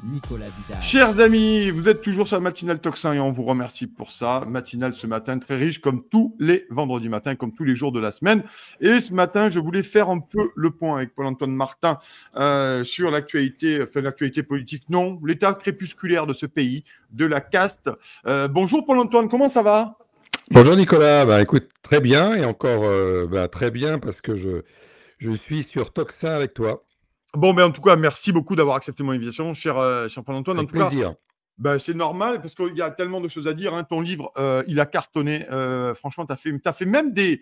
Nicolas Vidal. Chers amis, vous êtes toujours sur la matinale Tocsin et on vous remercie pour ça. Matinale ce matin très riche comme tous les vendredis matins, comme tous les jours de la semaine. Et ce matin, je voulais faire un peu le point avec Paul-Antoine Martin sur l'actualité politique. Non, l'état crépusculaire de ce pays, de la caste. Bonjour Paul-Antoine, comment ça va ? Bonjour Nicolas, écoute, très bien et encore très bien parce que je suis sur Tocsin avec toi. Bon, en tout cas, merci beaucoup d'avoir accepté mon invitation, cher Paul-Antoine. Avec en tout plaisir. Cas, c'est normal parce qu'il y a tellement de choses à dire. Hein. Ton livre, il a cartonné. Franchement, tu as fait même des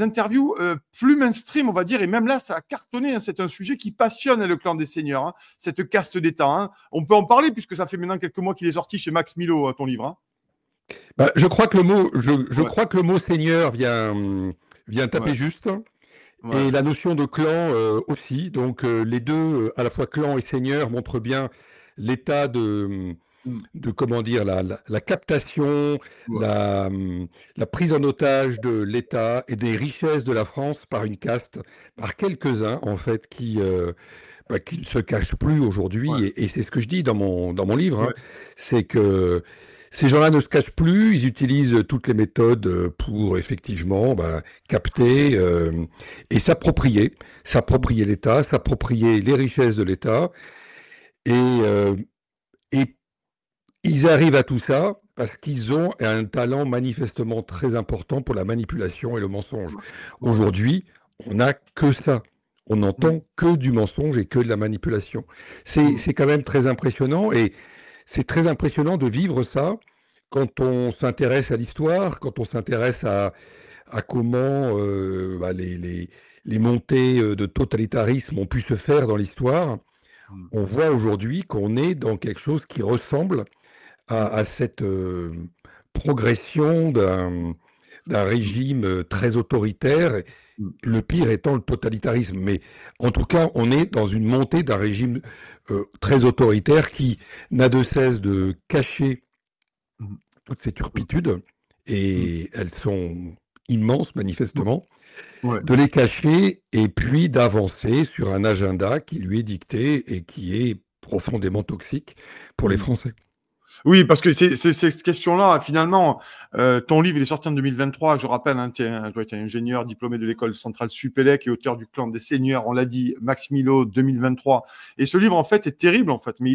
interviews plus mainstream, on va dire. Et même là, ça a cartonné. Hein. C'est un sujet qui passionne le clan des seigneurs, hein, cette caste d'État. Hein. On peut en parler puisque ça fait maintenant quelques mois qu'il est sorti chez Max Milo, ton livre. Hein. Je crois que le mot seigneur vient taper juste. Ouais. Et la notion de clan aussi. Donc les deux, à la fois clan et seigneur, montrent bien l'état de comment dire, la captation, la prise en otage de l'État et des richesses de la France par une caste, par quelques-uns en fait qui ne se cachent plus aujourd'hui. Et c'est ce que je dis dans mon livre, hein, c'est que ces gens-là ne se cachent plus, ils utilisent toutes les méthodes pour effectivement capter et s'approprier l'État, s'approprier les richesses de l'État. Et ils arrivent à tout ça parce qu'ils ont un talent manifestement très important pour la manipulation et le mensonge. Aujourd'hui, on n'a que ça. On n'entend que du mensonge et que de la manipulation. C'est quand même très impressionnant et c'est très impressionnant de vivre ça quand on s'intéresse à l'histoire, quand on s'intéresse à comment les montées de totalitarisme ont pu se faire dans l'histoire. On voit aujourd'hui qu'on est dans quelque chose qui ressemble à cette progression d'un régime très autoritaire, le pire étant le totalitarisme. Mais en tout cas, on est dans une montée d'un régime très autoritaire qui n'a de cesse de cacher toutes ces turpitudes, et elles sont immenses manifestement, de les cacher et puis d'avancer sur un agenda qui lui est dicté et qui est profondément toxique pour les Français. Oui, parce que c'est cette question-là, finalement, ton livre il est sorti en 2023, je rappelle, hein, tu es ingénieur diplômé de l'école centrale Supélec et auteur du clan des seigneurs, on l'a dit, Max Milo 2023. Et ce livre, en fait, est terrible, en fait, mais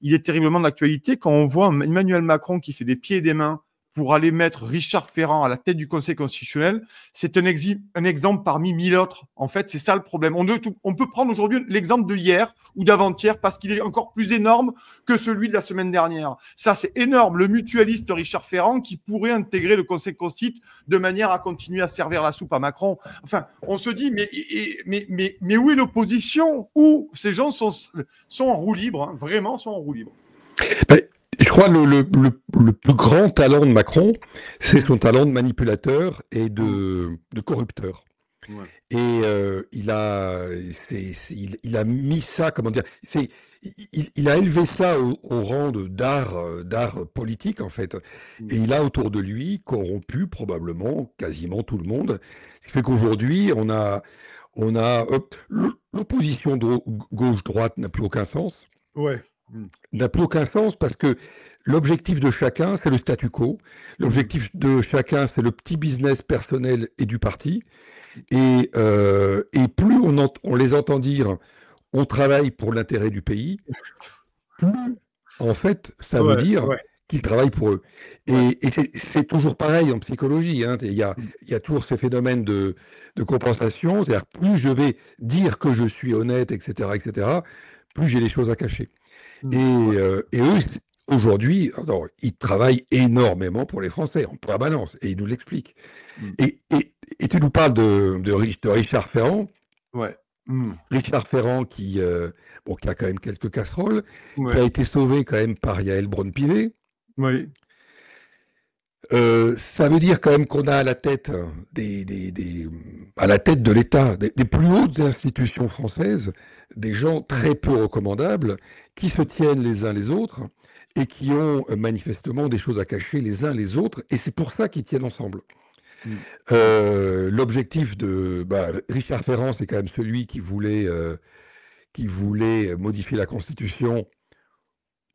il est terriblement d'actualité quand on voit Emmanuel Macron qui fait des pieds et des mains pour aller mettre Richard Ferrand à la tête du Conseil constitutionnel. C'est un exemple parmi 1000 autres. En fait, c'est ça le problème. On peut prendre aujourd'hui l'exemple de hier ou d'avant-hier parce qu'il est encore plus énorme que celui de la semaine dernière. Ça, c'est énorme. Le mutualiste Richard Ferrand qui pourrait intégrer le Conseil constitutionnel de manière à continuer à servir la soupe à Macron. Enfin, on se dit, mais où est l'opposition ? Où ces gens sont en roue libre, hein, vraiment sont en roue libre. Je crois que le plus grand talent de Macron, c'est son talent de manipulateur et de corrupteur. Ouais. Et il a mis ça, comment dire, il a élevé ça au rang d'art politique en fait. Et il a autour de lui corrompu probablement quasiment tout le monde. Ce qui fait qu'aujourd'hui, on a l'opposition gauche-droite n'a plus aucun sens. Ouais. N'a plus aucun sens parce que l'objectif de chacun, c'est le statu quo. L'objectif de chacun, c'est le petit business personnel et du parti. Et plus on les entend dire « on travaille pour l'intérêt du pays », plus, en fait, ça veut dire qu'ils travaillent pour eux. Et c'est toujours pareil en psychologie. Hein. Il y a toujours ce phénomène de compensation. C'est-à-dire, plus je vais dire que je suis honnête, etc., plus j'ai des choses à cacher. Et eux, aujourd'hui, ils travaillent énormément pour les Français, en permanence, et ils nous l'expliquent. Et tu nous parles de Richard Ferrand. Ouais. Richard Ferrand qui a quand même quelques casseroles, qui a été sauvé quand même par Yael Braun-Pivet. Oui. Ça veut dire quand même qu'on a à la tête à la tête de l'État, des plus hautes institutions françaises, des gens très peu recommandables, qui se tiennent les uns les autres et qui ont manifestement des choses à cacher les uns les autres, et c'est pour ça qu'ils tiennent ensemble. L'objectif de Richard Ferrand, c'est quand même celui qui voulait modifier la Constitution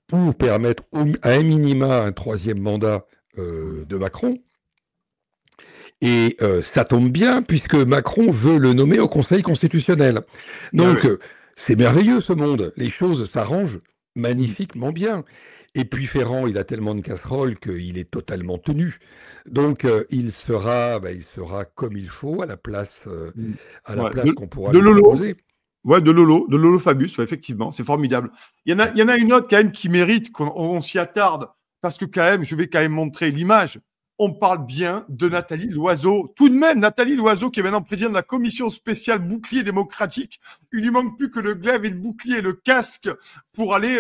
pour permettre à un minima un troisième mandat de Macron. Et ça tombe bien, puisque Macron veut le nommer au Conseil constitutionnel. Donc, c'est merveilleux ce monde. Les choses s'arrangent magnifiquement bien. Et puis Ferrand, il a tellement de casseroles qu'il est totalement tenu. Donc, il sera comme il faut à la place, qu'on pourra lui proposer. Ouais, de Lolo Fabius, effectivement, c'est formidable. Il y en a une autre quand même qui mérite qu'on s'y attarde, parce que quand même, je vais quand même montrer l'image. On parle bien de Nathalie Loiseau. Tout de même, Nathalie Loiseau, qui est maintenant présidente de la commission spéciale bouclier démocratique. Il lui manque plus que le glaive et le bouclier et le casque pour aller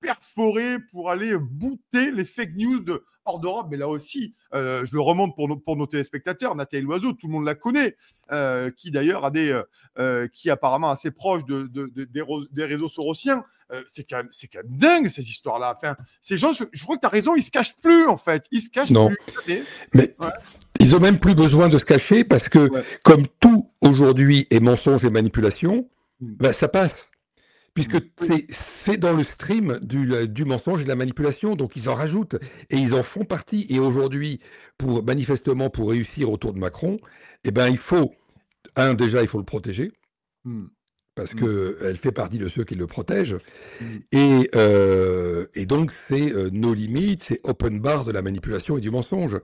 perforer, pour aller bouter les fake news hors d'Europe. Mais là aussi, je le remonte pour nos téléspectateurs. Nathalie Loiseau, tout le monde la connaît, qui d'ailleurs qui est apparemment assez proche des réseaux sorosiens. C'est quand même dingue, ces histoires-là. Enfin, ces gens, je crois que tu as raison, ils se cachent plus, en fait. Ils se cachent plus. Mais ils ont même plus besoin de se cacher parce que, comme tout aujourd'hui est mensonge et manipulation, ça passe. Puisque c'est dans le stream du mensonge et de la manipulation, donc ils en rajoutent et ils en font partie. Et aujourd'hui, manifestement, pour réussir autour de Macron, il faut, déjà, il faut le protéger. Parce qu'elle fait partie de ceux qui le protègent. Et donc, c'est nos limites, c'est open bar de la manipulation et du mensonge.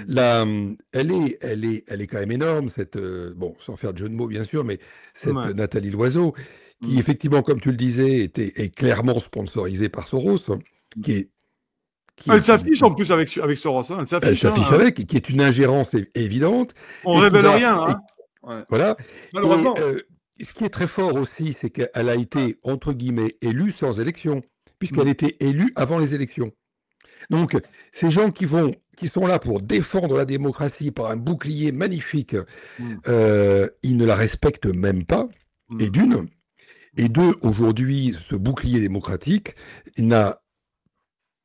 Elle est quand même énorme, sans faire de jeu de mots, bien sûr, mais cette Nathalie Loiseau, qui, effectivement, comme tu le disais, est clairement sponsorisée par Soros, elle s'affiche en plus avec Soros. Hein. Elle s'affiche avec, qui est une ingérence évidente. On ne révèle rien. Voilà. Malheureusement. Ce qui est très fort aussi, c'est qu'elle a été, entre guillemets, élue sans élection, puisqu'elle était élue avant les élections. Donc, ces gens qui sont là pour défendre la démocratie par un bouclier magnifique, ils ne la respectent même pas, et d'une. Et deux, aujourd'hui, ce bouclier démocratique n'a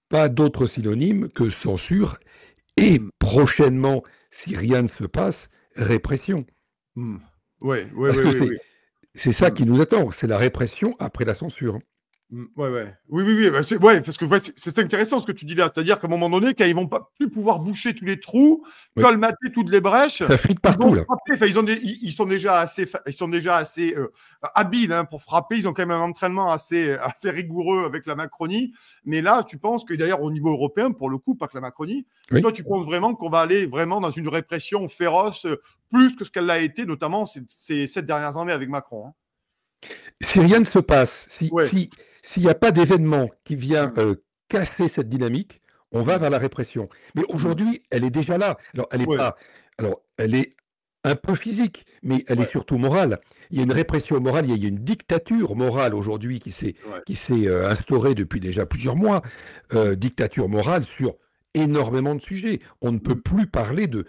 pas d'autre synonyme que censure, et prochainement, si rien ne se passe, répression. Oui. C'est ça qui nous attend, c'est la répression après la censure. Oui, parce que c'est intéressant ce que tu dis là, c'est-à-dire qu'à un moment donné, quand ils vont pas plus pouvoir boucher tous les trous, colmater toutes les brèches, ça frite partout là. Enfin, ils sont déjà assez habiles pour frapper. Ils ont quand même un entraînement assez rigoureux avec la Macronie. Mais là, tu penses que d'ailleurs au niveau européen, pour le coup, pas que la Macronie, toi, tu penses vraiment qu'on va aller vraiment dans une répression féroce, plus que ce qu'elle l'a été, notamment ces 7 dernières années avec Macron. Si rien ne se passe, s'il n'y a pas d'événement qui vient casser cette dynamique, on va vers la répression. Mais aujourd'hui, elle est déjà là. Alors, elle est un peu physique, mais elle est surtout morale. Il y a une répression morale, il y a une dictature morale aujourd'hui qui s'est instaurée depuis déjà plusieurs mois. Dictature morale sur énormément de sujets. On ne peut plus parler de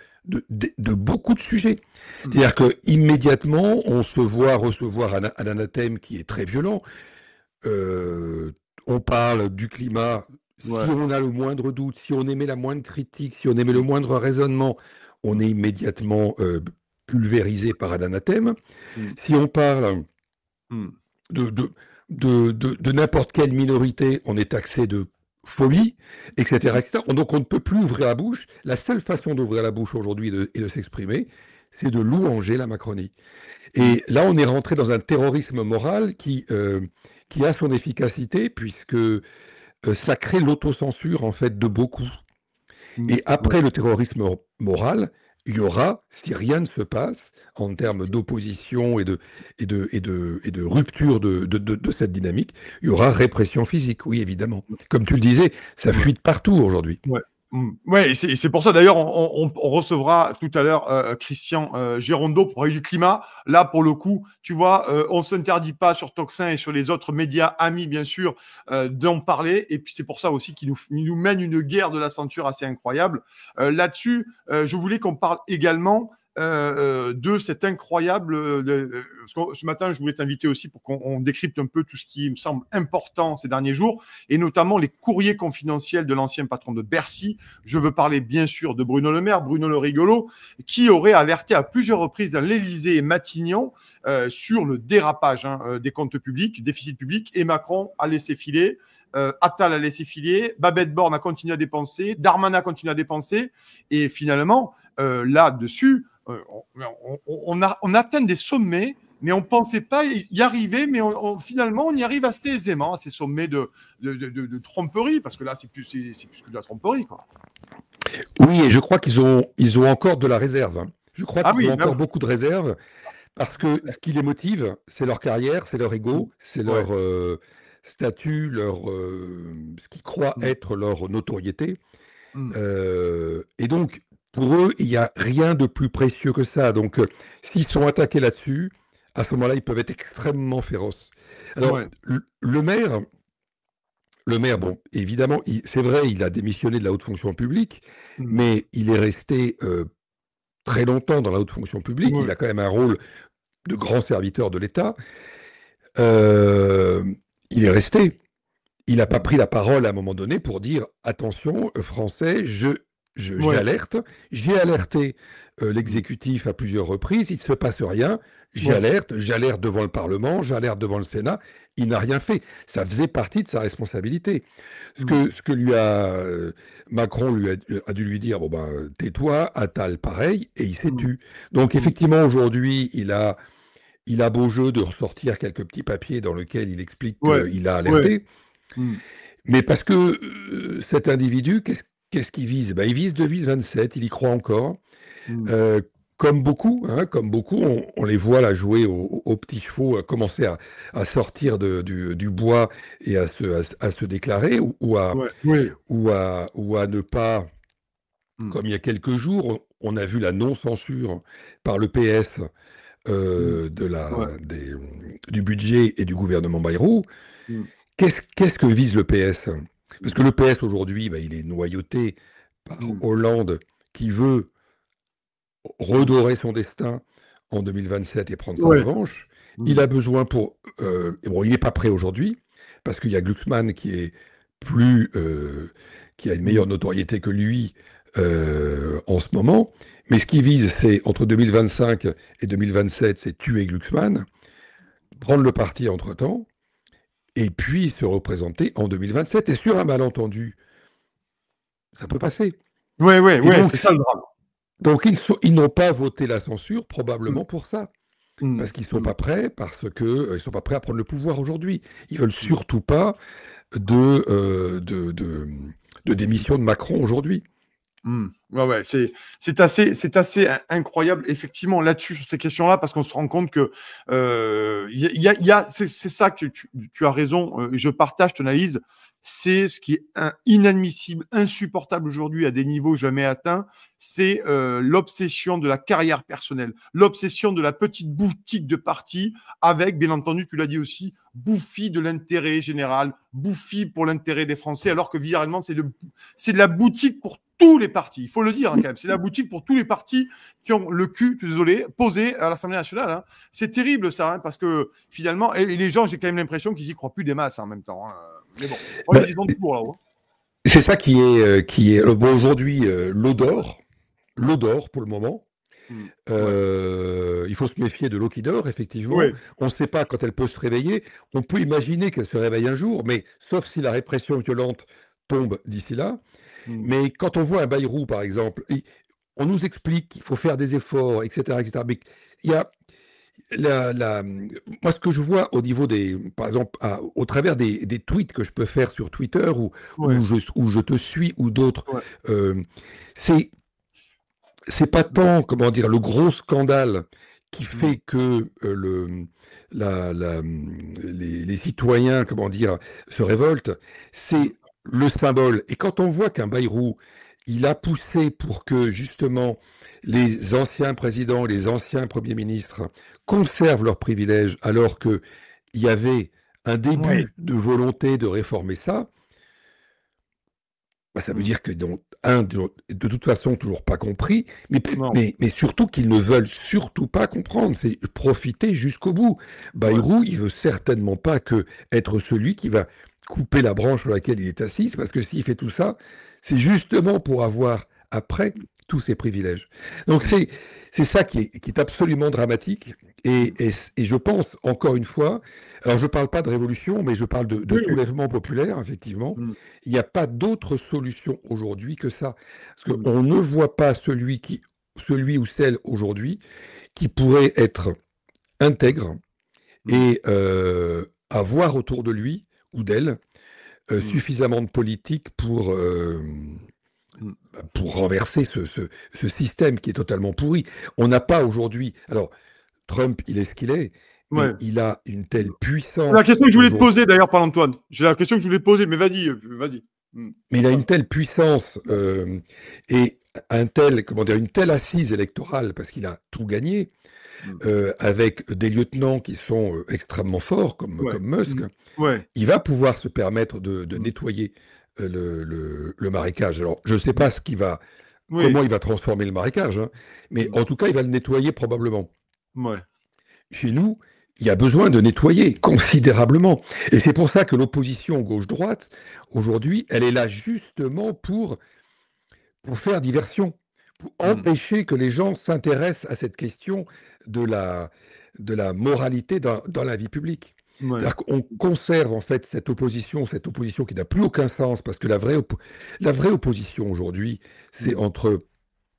beaucoup de sujets. C'est-à-dire qu'immédiatement, on se voit recevoir un anathème qui est très violent. On parle du climat. Si on a le moindre doute, si on émet la moindre critique, si on émet le moindre raisonnement, on est immédiatement pulvérisé par un anathème. Si on parle de n'importe quelle minorité, on est taxé de folie, etc., etc. Donc on ne peut plus ouvrir la bouche. La seule façon d'ouvrir la bouche aujourd'hui et de s'exprimer, c'est de louanger la Macronie. Et là, on est rentré dans un terrorisme moral qui a son efficacité, puisque ça crée l'autocensure, en fait, de beaucoup. Et après le terrorisme moral, il y aura, si rien ne se passe, en termes d'opposition et de rupture de cette dynamique, il y aura répression physique, oui, évidemment. Comme tu le disais, ça fuite partout aujourd'hui. Ouais, c'est pour ça d'ailleurs, on recevra tout à l'heure Christian Gérondeau pour parler du climat. Là, pour le coup, tu vois, on ne s'interdit pas sur Toxin et sur les autres médias amis, bien sûr, d'en parler. Et puis, c'est pour ça aussi qu'il nous mène une guerre de la ceinture assez incroyable. Là-dessus, je voulais qu'on parle également de cet incroyable. Parce que ce matin, je voulais t'inviter aussi pour qu'on décrypte un peu tout ce qui me semble important ces derniers jours, et notamment les courriers confidentiels de l'ancien patron de Bercy. Je veux parler bien sûr de Bruno Le Maire, Bruno le rigolo, qui aurait alerté à plusieurs reprises dans l'Élysée et Matignon sur le dérapage des comptes publics, déficit public, et Macron a laissé filer. Attal a laissé filer, Babette Borne a continué à dépenser, Darmanin a continué à dépenser, et finalement, là-dessus, on atteint des sommets, mais on ne pensait pas y arriver, mais finalement, on y arrive assez aisément, à ces sommets de tromperie, parce que là, c'est plus que de la tromperie, quoi. Oui, et je crois qu'ils ont encore de la réserve, hein. Je crois qu'ils ont encore beaucoup de réserve, parce que ce qui les motive, c'est leur carrière, c'est leur ego, c'est leur statut, ce qu'ils croient être leur notoriété. Et donc, pour eux, il n'y a rien de plus précieux que ça. Donc, s'ils sont attaqués là-dessus, à ce moment-là, ils peuvent être extrêmement féroces. Alors, le maire, bon, évidemment, c'est vrai, il a démissionné de la haute fonction publique, mais il est resté très longtemps dans la haute fonction publique. Il a quand même un rôle de grand serviteur de l'État. Il est resté. Il n'a pas pris la parole à un moment donné pour dire « Attention, Français, j'alerte. J'ai alerté l'exécutif à plusieurs reprises. Il ne se passe rien. J'alerte devant le Parlement, j'alerte devant le Sénat. » Il n'a rien fait. Ça faisait partie de sa responsabilité. Ce que Macron a dû lui dire, bon ben, tais-toi, Attal, pareil, et il s'est tu. Donc effectivement, aujourd'hui, il a beau jeu de ressortir quelques petits papiers dans lesquels il explique qu'il a alerté. Mais parce que cet individu, qu'est-ce qu'il vise? Il vise 2027, il y croit encore. Comme beaucoup, on les voit là jouer aux petits chevaux, à commencer à sortir du bois et à se déclarer, ou à ne pas, comme il y a quelques jours, on a vu la non-censure par le PS du budget et du gouvernement Bayrou. Qu'est-ce que vise le PS? Parce que le PS aujourd'hui, il est noyauté par Hollande, qui veut redorer son destin en 2027 et prendre sa revanche. Il a besoin il n'est pas prêt aujourd'hui, parce qu'il y a Glucksmann qui a une meilleure notoriété que lui en ce moment. Mais ce qu'il vise, c'est entre 2025 et 2027, c'est tuer Glucksmann, prendre le parti entre-temps, et puis se représenter en 2027. Et sur un malentendu, ça peut passer. Oui, c'est ça le drame. Donc, ils n'ont pas voté la censure, probablement pour ça. Parce qu'ils ne sont pas prêts, parce qu'ils ne sont pas prêts à prendre le pouvoir aujourd'hui. Ils ne veulent surtout pas de démission de Macron aujourd'hui. C'est assez incroyable, effectivement, là-dessus, sur ces questions-là, parce qu'on se rend compte que c'est ça que tu as raison, je partage ton analyse. C'est ce qui est inadmissible, insupportable aujourd'hui à des niveaux jamais atteints, c'est l'obsession de la carrière personnelle, l'obsession de la petite boutique de parti avec, bien entendu, tu l'as dit aussi, bouffi de l'intérêt général, bouffi pour l'intérêt des Français, alors que visuellement, c'est de la boutique pour tous les partis. Il faut le dire quand même. C'est la boutique pour tous les partis qui ont le cul, désolé, posé à l'Assemblée nationale. C'est terrible ça, parce que finalement, et les gens, j'ai quand même l'impression qu'ils y croient plus des masses en même temps. Mais bon, ils ont du pour là-haut. C'est ça qui est bon, aujourd'hui, l'eau d'or pour le moment. Il faut se méfier de l'eau qui dort, effectivement. On ne sait pas quand elle peut se réveiller. On peut imaginer qu'elle se réveille un jour, mais sauf si la répression violente tombe d'ici là. Mais quand on voit un Bayrou, par exemple, on nous explique qu'il faut faire des efforts, etc., etc. Mais il y a moi, ce que je vois au niveau par exemple, au travers des tweets que je peux faire sur Twitter où je te suis ou d'autres, c'est pas tant, comment dire, le gros scandale qui fait que les citoyens, comment dire, se révoltent, c'est le symbole. Et quand on voit qu'un Bayrou, il a poussé pour que justement les anciens présidents, les anciens premiers ministres conservent leurs privilèges alors qu'il y avait un début de volonté de réformer ça, Bah, ça veut Mmh. dire que de toute façon, toujours pas compris, Non. mais surtout qu'ils ne veulent surtout pas comprendre, c'est profiter jusqu'au bout. Ouais. Bayrou, il veut certainement pas être celui qui va couper la branche sur laquelle il est assis, parce que s'il fait tout ça, c'est justement pour avoir après tous ses privilèges. Donc Mmh. c'est ça qui est absolument dramatique, Mmh. et je pense, encore une fois, alors je parle pas de révolution, mais je parle de Oui, oui. soulèvement populaire, effectivement. Mmh. Il n'y a pas d'autre solution aujourd'hui que ça. Parce Mmh. qu'on ne voit pas celui ou celle aujourd'hui qui pourrait être intègre Mmh. et avoir autour de lui ou d'elle Mmh. suffisamment de politique Mmh. pour renverser ce système qui est totalement pourri. On n'a pas aujourd'hui. Alors, Trump, il est ce qu'il est, mais Ouais. il a une Mmh. telle La puissance question que je voulais te aujourd'hui. poser d'ailleurs, Paul-Antoine. J'ai la question que je voulais te poser, mais vas-y, vas-y. Mais il a une Antoine. telle puissance et comment dire, une telle assise électorale, parce qu'il a tout gagné, Mmh. avec des lieutenants qui sont extrêmement forts, Ouais. comme Musk. Mmh. Ouais. Il va pouvoir se permettre de Mmh. nettoyer le marécage. Alors, je ne sais Mmh. pas comment Oui. il va transformer le marécage, hein, mais Mmh. en tout cas, il va le nettoyer probablement. Ouais. Chez nous, il y a besoin de nettoyer considérablement. Et c'est pour ça que l'opposition gauche-droite, aujourd'hui, elle est là justement pour faire diversion, pour Mmh. empêcher que les gens s'intéressent à cette question de la moralité dans la vie publique. Ouais. C'est-à-dire qu'on conserve en fait cette opposition qui n'a plus aucun sens, parce que la vraie opposition aujourd'hui, c'est Mmh. entre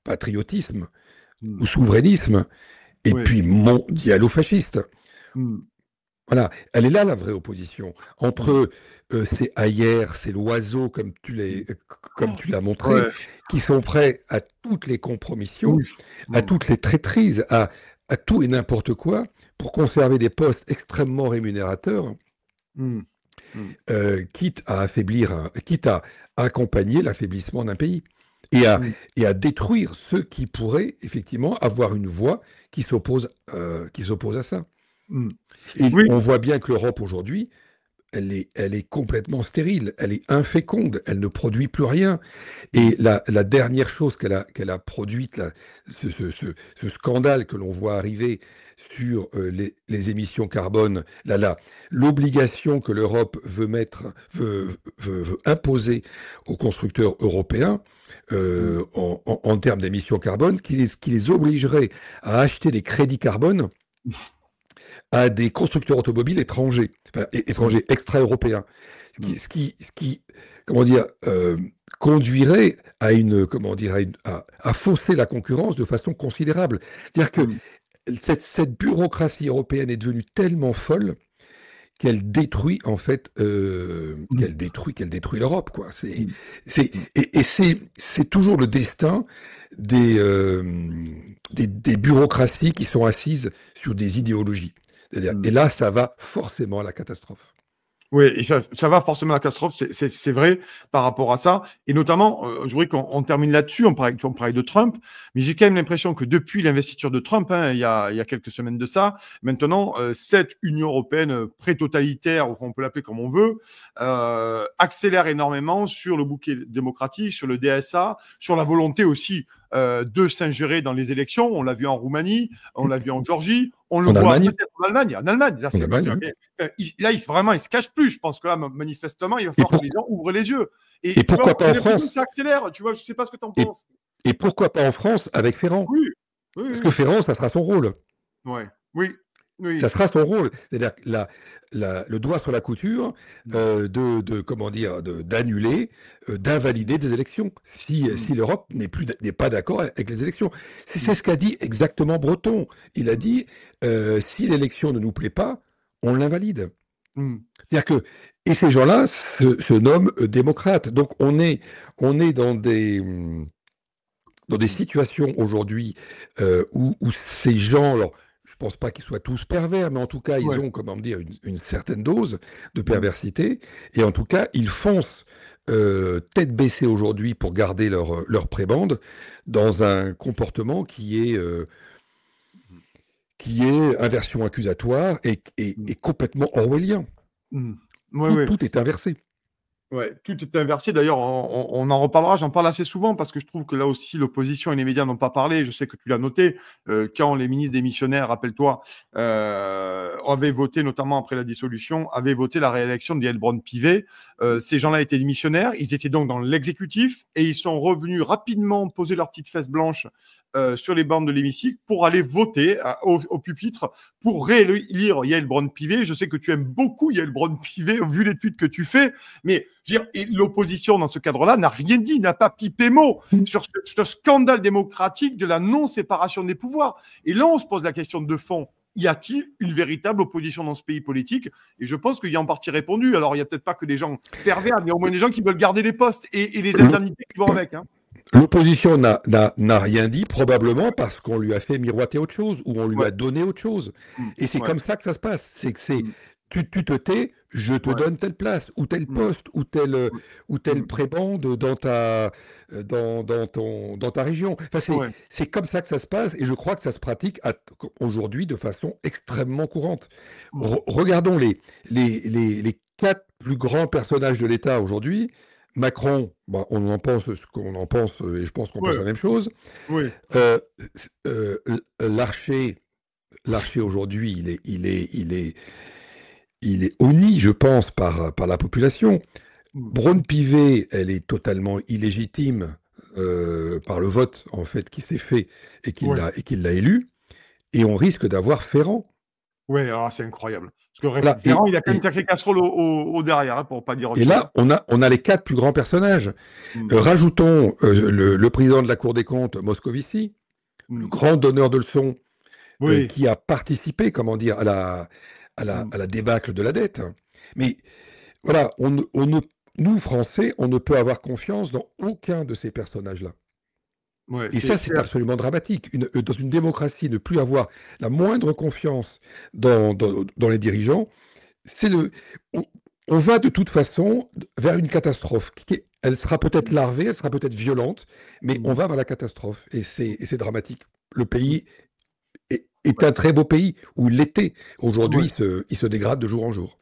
patriotisme Mmh. ou souverainisme et Ouais. puis mondialo-fasciste. Mmh. Voilà, elle est là la vraie opposition Mmh. entre ces ailleurs, ces loiseaux Mmh. comme tu l'as montré, Ouais. qui sont prêts à toutes les compromissions, Oui. à Mmh. toutes les traîtrises, à tout et n'importe quoi pour conserver des postes extrêmement rémunérateurs, Mmh. Mmh. quitte à accompagner l'affaiblissement d'un pays et à, Mmh. et à détruire ceux qui pourraient effectivement avoir une voix qui s'oppose à ça. Mmh. Et Oui. on voit bien que l'Europe aujourd'hui, elle est complètement stérile, elle est inféconde, elle ne produit plus rien. Mmh. Et la dernière chose qu'elle a produite, là, ce scandale que l'on voit arriver sur les émissions carbone, l'obligation que l'Europe veut imposer aux constructeurs européens Mmh. en termes d'émissions carbone, qui les obligerait à acheter des crédits carbone à des constructeurs automobiles étrangers, enfin, Mmh. étrangers extra-européens, Mmh. comment dire, conduirait comment dire, à fausser la concurrence de façon considérable. C'est-à-dire que Mmh. cette bureaucratie européenne est devenue tellement folle qu'elle détruit en fait, Mmh. qu'elle détruit l'Europe, quoi. Mmh. Mmh. Et c'est toujours le destin des bureaucraties qui sont assises sur des idéologies. C'est-à-dire, Mmh. et là, ça va forcément à la catastrophe. Oui, et ça va forcément à la catastrophe, c'est vrai par rapport à ça. Et notamment, je voudrais qu'on termine là-dessus. On parlait de Trump, mais j'ai quand même l'impression que depuis l'investiture de Trump, hein, il y a quelques semaines de ça, maintenant, cette Union européenne pré-totalitaire, ou on peut l'appeler comme on veut, accélère énormément sur le bouquet démocratique, sur le DSA, sur la volonté aussi de s'ingérer dans les élections. On l'a vu en Roumanie, on l'a vu en Géorgie, on le En voit Allemagne, peut-être en Allemagne. En Allemagne, là, en Allemagne, oui. là, vraiment, il se cache plus. Je pense que là, manifestement, il va Et, falloir que pour- les gens ouvrent les yeux. et Et tu vois, pourquoi pas j'ai en l'impression que France? ça accélère. Tu vois, je sais pas ce que tu en Et, penses. et pourquoi pas en France avec Ferrand? Oui, oui, Parce que oui. Ferrand, ça sera son rôle. Ouais. Oui, Ça oui. sera son rôle. C'est-à-dire que le doigt sur la couture Mm, comment dire, d'annuler, d'invalider des élections mm, si l'Europe n'est pas d'accord avec les élections. C'est mm, ce qu'a dit exactement Breton. Il a dit si l'élection ne nous plaît pas, on l'invalide. mm, C'est-à-dire que et ces gens-là se nomment démocrates. Donc on est dans des mm, situations aujourd'hui où ces gens, alors je pense pas qu'ils soient tous pervers, mais en tout cas ils ouais. ont, comment dire, une certaine dose de Mm, perversité, et en tout cas ils foncent tête baissée aujourd'hui pour garder leur prébande dans un comportement qui est inversion accusatoire et mm, complètement orwellien, mm. Ouais, où ouais. tout est inversé. Ouais, tout est inversé. D'ailleurs, on en reparlera. J'en parle assez souvent parce que je trouve que là aussi, l'opposition et les médias n'ont pas parlé. Je sais que tu l'as noté. Quand les ministres démissionnaires, rappelle-toi, avaient voté, notamment après la dissolution, avaient voté la réélection de Yael Braun-Pivet. Ces gens-là étaient démissionnaires. Ils étaient donc dans l'exécutif et ils sont revenus rapidement poser leurs petites fesses blanches sur les bancs de l'hémicycle pour aller voter au pupitre pour réélire Yael Braun-Pivet. Je sais que tu aimes beaucoup Yael Braun-Pivet, vu l'étude que tu fais, mais l'opposition, dans ce cadre-là, n'a rien dit, n'a pas pipé mot sur ce scandale démocratique de la non-séparation des pouvoirs. Et là, on se pose la question de fond. Y a-t-il une véritable opposition dans ce pays politique? Et je pense qu'il y a en partie répondu. Alors, il n'y a peut-être pas que des gens pervers, mais au moins des gens qui veulent garder les postes et les indemnités qui vont avec. Hein. L'opposition n'a rien dit, probablement parce qu'on lui a fait miroiter autre chose ou on lui a donné autre chose. Et c'est comme ça que ça se passe. C'est que tu te tais, je te donne telle place ou tel poste ou tel prébende dans ta région. Enfin, c'est comme ça que ça se passe et je crois que ça se pratique aujourd'hui de façon extrêmement courante. Regardons les 4 plus grands personnages de l'État aujourd'hui. Macron, on en pense ce qu'on en pense, et je pense qu'on pense la même chose. Larcher aujourd'hui, il est honni, je pense, par la population. Braun-Pivet, elle est totalement illégitime par le vote en fait qui s'est fait et qu'il l'a élu. Et on risque d'avoir Ferrand. Oui, alors c'est incroyable. Parce que Ferrand, il a quand même sacré casserole au derrière, hein, pour pas dire autre chose. Et là, on a les 4 plus grands personnages. Rajoutons le président de la Cour des comptes, Moscovici, le grand donneur de leçons, qui a participé, comment dire, à la débâcle de la dette. Mais voilà, nous, Français, on ne peut avoir confiance dans aucun de ces personnages-là. Et ça, c'est absolument dramatique. Dans une démocratie, ne plus avoir la moindre confiance dans les dirigeants, on va de toute façon vers une catastrophe. Elle sera peut-être larvée, elle sera peut-être violente, mais on va vers la catastrophe. Et c'est dramatique. Le pays est un très beau pays, où il l'était. Aujourd'hui, il se dégrade de jour en jour.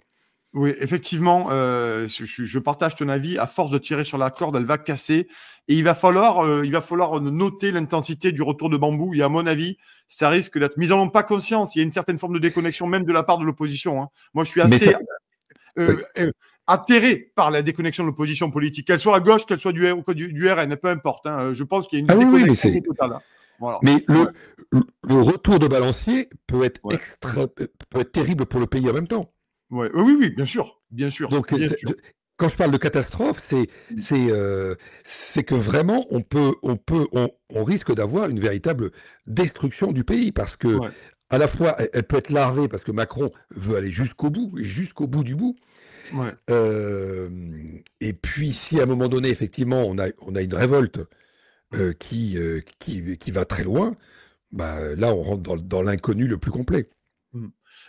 Oui, effectivement, je partage ton avis. À force de tirer sur la corde, elle va casser. Et il va falloir noter l'intensité du retour de Bambou. Et à mon avis, ça risque d'être. Mais ils n'en ont pas conscience. Il y a une certaine forme de déconnexion, même de la part de l'opposition. Hein. Moi, je suis assez atterré par la déconnexion de l'opposition politique, qu'elle soit à gauche, qu'elle soit du RN, peu importe. Hein. Je pense qu'il y a une déconnexion totale. Hein. Voilà. Mais le retour de balancier peut être terrible pour le pays en même temps. Oui, bien sûr. Donc, quand je parle de catastrophe, c'est que vraiment, on risque d'avoir une véritable destruction du pays parce que, à la fois, elle peut être larvée parce que Macron veut aller jusqu'au bout du bout. Et puis, si à un moment donné, effectivement, on a une révolte qui va très loin, là, on rentre dans l'inconnu le plus complet.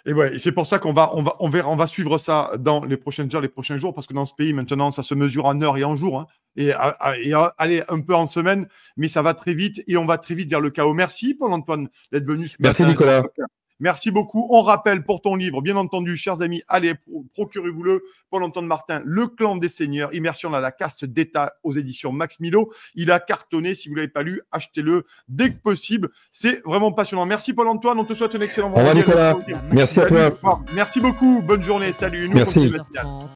Et c'est pour ça qu'on va suivre ça dans les prochaines heures, les prochains jours, parce que dans ce pays, maintenant, ça se mesure en heures et en jours, hein, et aller un peu en semaine, mais ça va très vite, et on va très vite vers le chaos. Merci, Paul-Antoine, d'être venu ce matin. Merci, Nicolas. Merci beaucoup. On rappelle pour ton livre, bien entendu, chers amis, allez, procurez-vous-le, Paul-Antoine Martin, Le Clan des Seigneurs, immersion dans la caste d'État aux éditions Max Milo. Il a cartonné. Si vous ne l'avez pas lu, achetez-le dès que possible. C'est vraiment passionnant. Merci, Paul-Antoine. On te souhaite un excellent vendredi. Au revoir, Nicolas. Merci à toi. Merci beaucoup. Bonne journée. Salut. Merci.